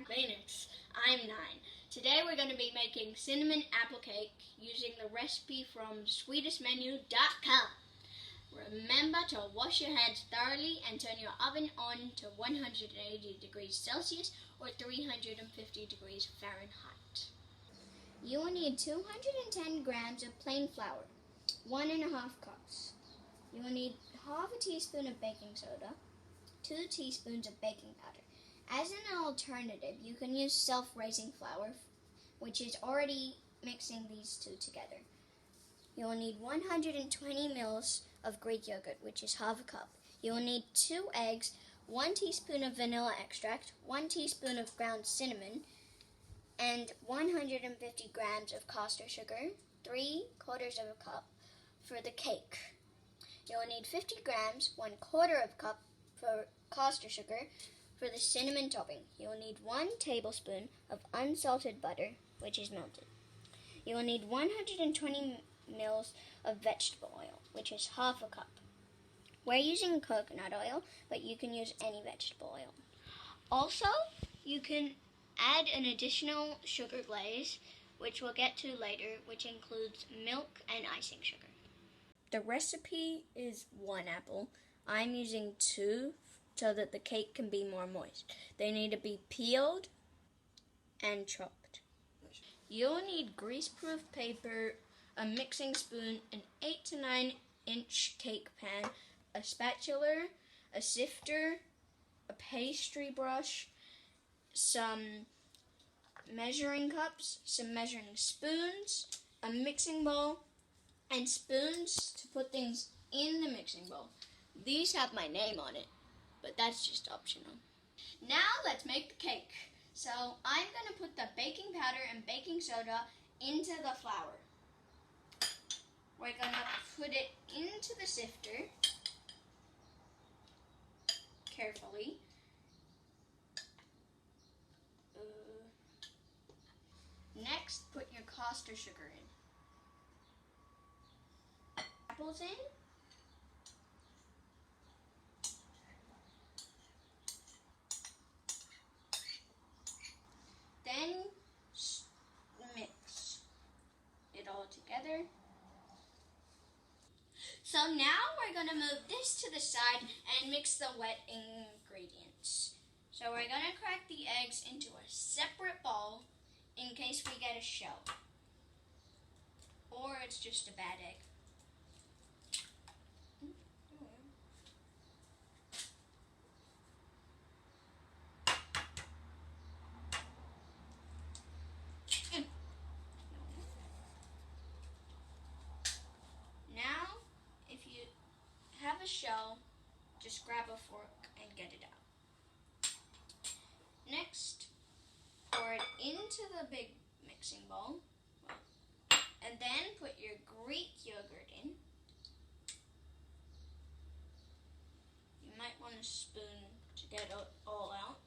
Phoenix. I'm 9. Today we're going to be making cinnamon apple cake using the recipe from SweetestMenu.com. Remember to wash your hands thoroughly and turn your oven on to 180 degrees Celsius or 350 degrees Fahrenheit. You will need 210 grams of plain flour, 1.5 cups. You will need half a teaspoon of baking soda, 2 teaspoons of baking powder. As an alternative, you can use self-raising flour, which is already mixing these two together. You will need 120 ml of Greek yogurt, which is half a cup. You will need 2 eggs, 1 teaspoon of vanilla extract, 1 teaspoon of ground cinnamon, and 150 grams of caster sugar, 3/4 of a cup for the cake. You will need 50 grams, 1/4 of a cup for caster sugar for the cinnamon topping. You will need 1 tablespoon of unsalted butter, which is melted. You will need 120 ml of vegetable oil, which is half a cup. We're using coconut oil, but you can use any vegetable oil. Also, you can add an additional sugar glaze, which we'll get to later, which includes milk and icing sugar. The recipe is 1 apple. I'm using 2 so that the cake can be more moist. They need to be peeled and chopped. You'll need grease-proof paper, a mixing spoon, an 8 to 9 inch cake pan, a spatula, a sifter, a pastry brush, some measuring cups, some measuring spoons, a mixing bowl, and spoons to put things in the mixing bowl. These have my name on it, but that's just optional. Now let's make the cake. So I'm going to put the baking powder and baking soda into the flour. We're going to put it into the sifter carefully. Next, put your caster sugar in. Apples in. Then mix it all together. So now we're going to move this to the side and mix the wet ingredients. So we're going to crack the eggs into a separate bowl in case we get a shell. Or it's just a bad egg. Now, if you have a shell, just grab a fork and get it out. Next, pour it into the big mixing bowl, and then put your Greek yogurt in. You might want a spoon to get it all out.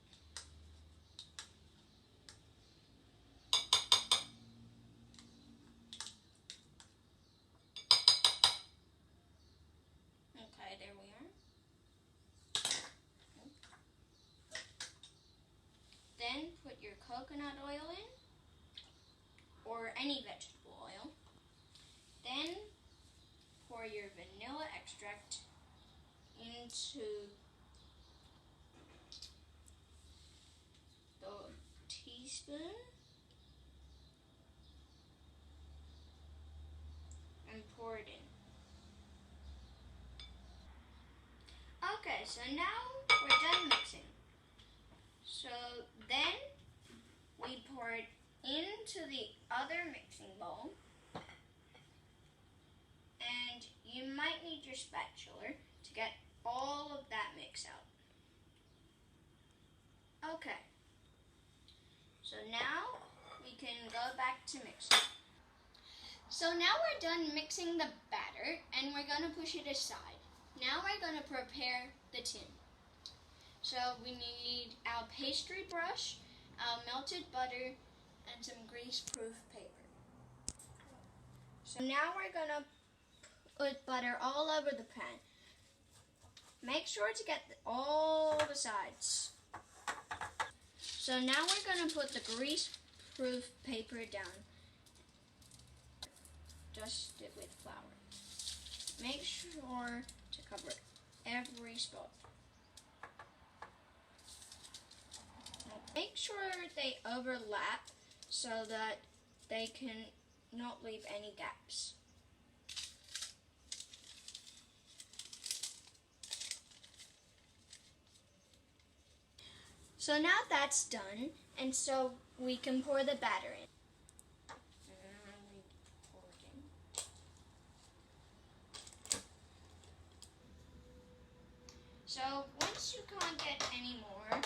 Okay, there we are. Then put your coconut oil in, or any vegetable oil. Then pour your vanilla extract into the teaspoon and pour it in. Okay, so now we're done mixing. So then we pour it into the other mixing bowl, and you might need your spatula to get all of that mix out. Okay, so now we can go back to mixing. So now we're done mixing the batter, and we're going to push it aside. Now we're going to prepare the tin. So we need our pastry brush, our melted butter, and some grease-proof paper. So now we're going to put butter all over the pan. Make sure to get all the sides. So now we're going to put the grease-proof paper down. Dust it with flour. Make sure to cover every spot. Make sure they overlap so that they can not leave any gaps. So now that's done, and so we can pour the batter in. So once you can't get any more,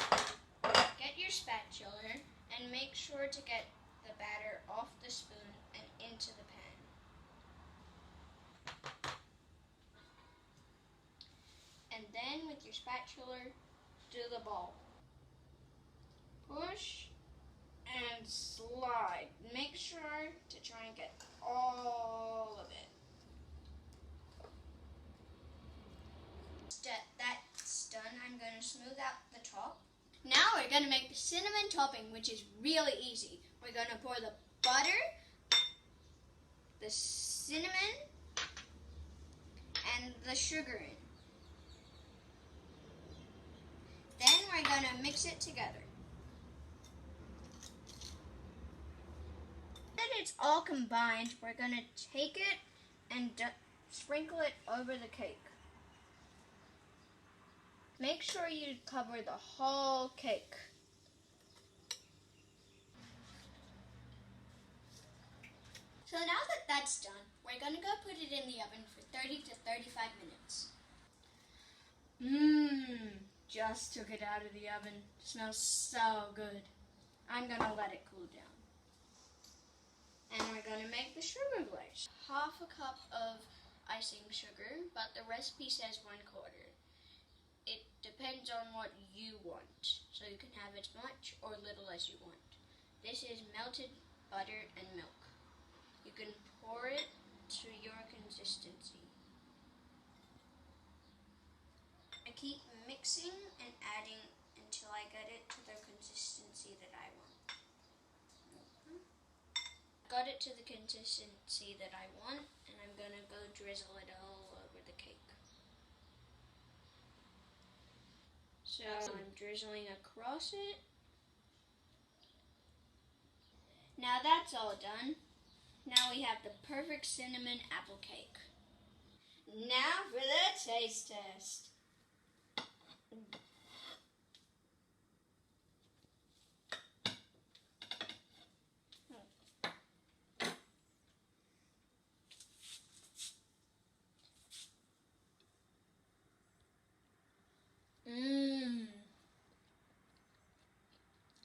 get your spatula and make sure to get the batter off the spoon and into the pan. And then with your spatula, do the ball. Push and slide. Make sure to try and get all of it. That's done. I'm going to smooth out the top. Now we're going to make the cinnamon topping, which is really easy. We're going to pour the butter, the cinnamon, and the sugar in. Then we're going to mix it together. When it's all combined, we're going to take it and sprinkle it over the cake. Make sure you cover the whole cake. So now that that's done, we're going to go put it in the oven for 30 to 35 minutes. Just took it out of the oven. Smells so good. I'm going to let it cool down. And we're going to make the sugar glaze. Half a cup of icing sugar, but the recipe says 1/4. It depends on what you want, so you can have as much or little as you want. This is melted butter and milk. You can pour it to your consistency. I keep mixing and adding until I get it to the consistency that I want. Got it to the consistency that I want, and I'm going to go drizzle it all over the cake. So I'm drizzling across it. Now that's all done. Now we have the perfect cinnamon apple cake. Now for the taste test.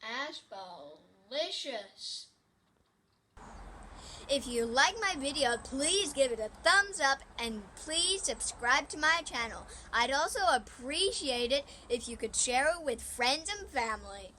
That's delicious. If you like my video, please give it a thumbs up and please subscribe to my channel. I'd also appreciate it if you could share it with friends and family.